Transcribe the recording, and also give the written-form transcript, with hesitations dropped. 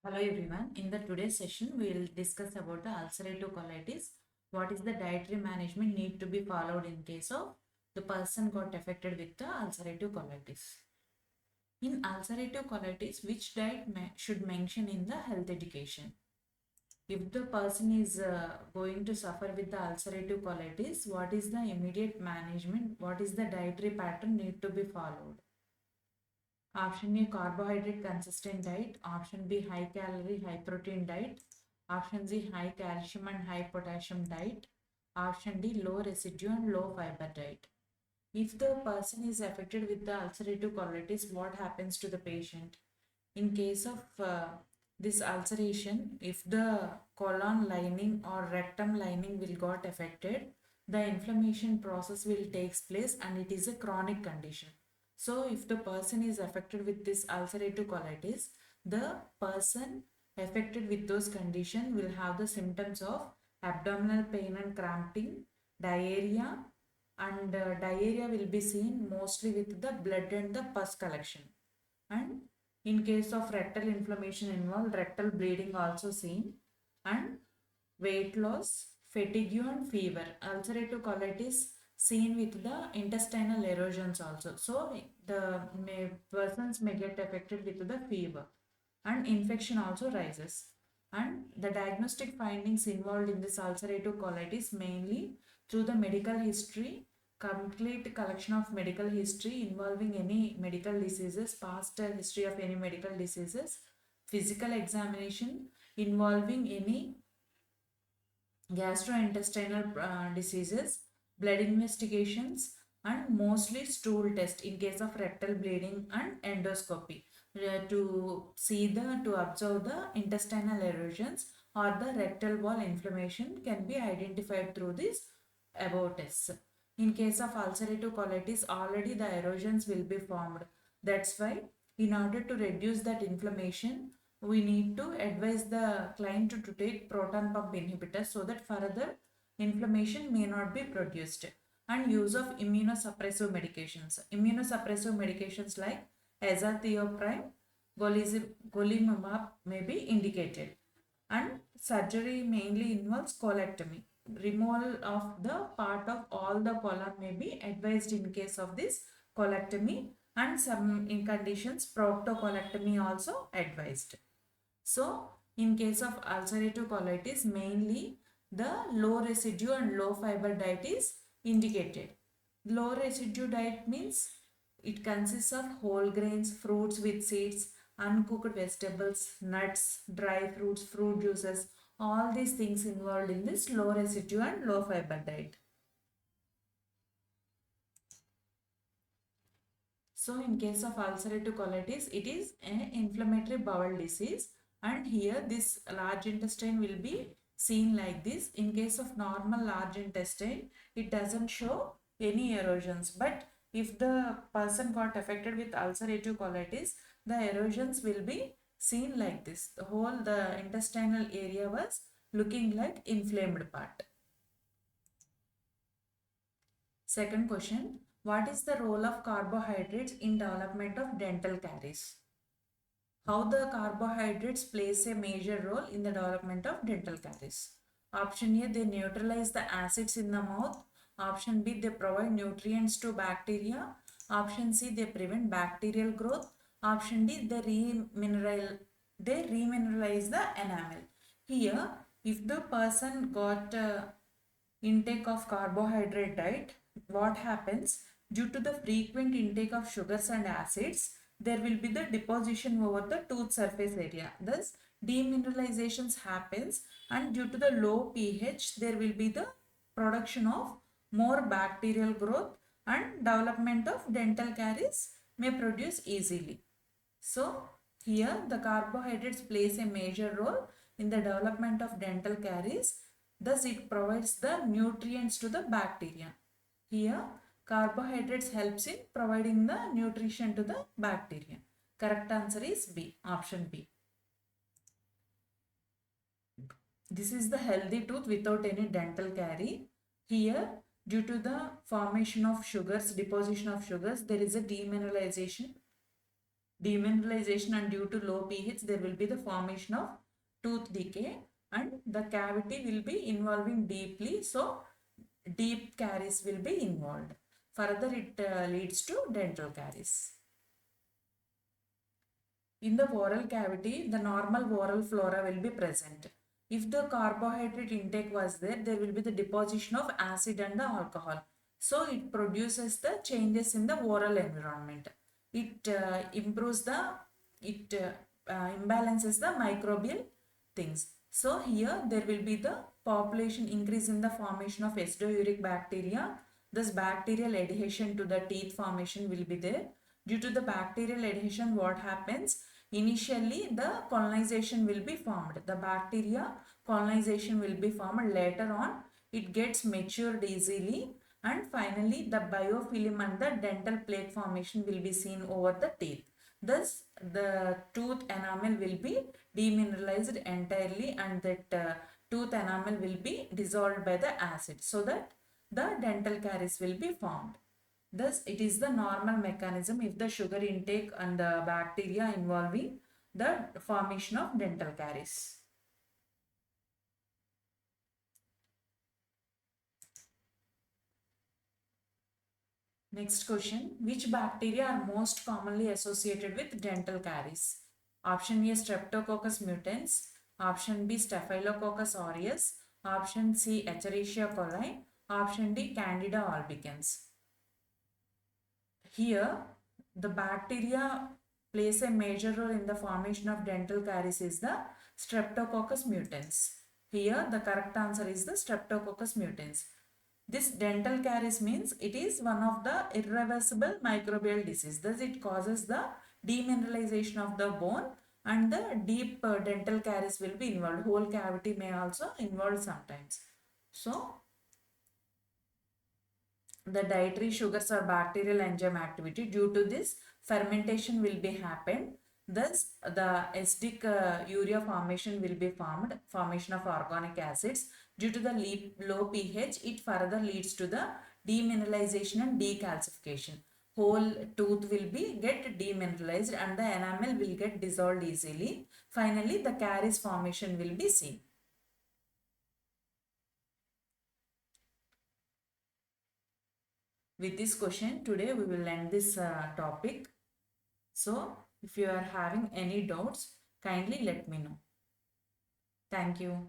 Hello everyone. In the today's session, we will discuss about the ulcerative colitis. What is the dietary management need to be followed in case of the person got affected with the ulcerative colitis. In ulcerative colitis, which diet should mention in the health education? If the person is going to suffer with the ulcerative colitis, what is the immediate management? What is the dietary pattern need to be followed? Option A, carbohydrate consistent diet. Option B, high calorie, high protein diet. Option C, high calcium and high potassium diet. Option D, low residue and low fiber diet. If the person is affected with the ulcerative colitis, what happens to the patient? In case of this ulceration, if the colon lining or rectum lining will got affected, the inflammation process will takes place and it is a chronic condition. So if the person is affected with this ulcerative colitis, the person affected with those conditions will have the symptoms of abdominal pain and cramping, diarrhea, and diarrhea will be seen mostly with the blood and the pus collection. And in case of rectal inflammation involved, rectal bleeding also seen, and weight loss, fatigue and fever. Ulcerative colitis seen with the intestinal erosions also. So the persons may get affected with the fever and infection also rises. And the diagnostic findings involved in this ulcerative colitis mainly through the medical history, complete collection of medical history involving any medical diseases, past history of any medical diseases, physical examination involving any gastrointestinal diseases, blood investigations, and mostly stool test in case of rectal bleeding and endoscopy to observe the intestinal erosions or the rectal wall inflammation can be identified through this above tests. In case of ulcerative colitis, already the erosions will be formed. That's why in order to reduce that inflammation, we need to advise the client to take proton pump inhibitors so that further inflammation may not be produced, and use of immunosuppressive medications. Immunosuppressive medications like azathioprine, golimumab may be indicated, and surgery mainly involves colectomy. Removal of the part of all the colon may be advised in case of this colectomy, and some in conditions proctocolectomy also advised. So in case of ulcerative colitis, mainly the low residue and low fiber diet is indicated. Low residue diet means it consists of whole grains, fruits with seeds, uncooked vegetables, nuts, dry fruits, fruit juices, all these things involved in this low residue and low fiber diet. So in case of ulcerative colitis, it is an inflammatory bowel disease, and here this large intestine will be seen like this. In case of normal large intestine, it doesn't show any erosions, but if the person got affected with ulcerative colitis, the erosions will be seen like this. The intestinal area was looking like inflamed part. Second question, what is the role of carbohydrates in development of dental caries? How the carbohydrates plays a major role in the development of dental caries? Option A, they neutralize the acids in the mouth. Option B, they provide nutrients to bacteria. Option C, they prevent bacterial growth. Option D, they remineralize the enamel. Here, if the person got intake of carbohydrate diet, what happens? Due to the frequent intake of sugars and acids, there will be the deposition over the tooth surface area. Thus, demineralizations happens, and due to the low pH, there will be the production of more bacterial growth, and development of dental caries may produce easily. So, here the carbohydrates plays a major role in the development of dental caries. Thus, it provides the nutrients to the bacteria. Here, carbohydrates helps in providing the nutrition to the bacteria. Correct answer is B, option B. This is the healthy tooth without any dental carie. Here, due to the formation of sugars, deposition of sugars, there is a demineralization. demineralization, and due to low pH there will be the formation of tooth decay, and the cavity will be involving deeply, so deep caries will be involved. Further it leads to dental caries. In the oral cavity, the normal oral flora will be present. If the carbohydrate intake was there, there will be the deposition of acid and the alcohol. So it produces the changes in the oral environment. It imbalances the microbial things. So here there will be the population increase in the formation of acidouric bacteria. Thus bacterial adhesion to the teeth formation will be there. Due to the bacterial adhesion, what happens? Initially, the colonization will be formed. The bacteria colonization will be formed. Later on, it gets matured easily, and finally, the biofilm and the dental plaque formation will be seen over the teeth. Thus, the tooth enamel will be demineralized entirely, and that tooth enamel will be dissolved by the acid, so that the dental caries will be formed. Thus, it is the normal mechanism if the sugar intake and the bacteria involving the formation of dental caries. Next question, which bacteria are most commonly associated with dental caries? Option A, Streptococcus mutans. Option B, Staphylococcus aureus. Option C, Escherichia coli. Option D, Candida albicans. Here, the bacteria plays a major role in the formation of dental caries is the Streptococcus mutans. Here, the correct answer is the Streptococcus mutans. This dental caries means it is one of the irreversible microbial disease. Thus, it causes the demineralization of the bone, and the deep dental caries will be involved. Whole cavity may also involve sometimes. So, the dietary sugars or bacterial enzyme activity, due to this fermentation will be happened. Thus the acidic urea formation will be formed, formation of organic acids. Due to the low pH, it further leads to the demineralization and decalcification. Whole tooth will be get demineralized and the enamel will get dissolved easily. Finally, the caries formation will be seen. With this question, today we will end this topic. So, if you are having any doubts, kindly let me know. Thank you.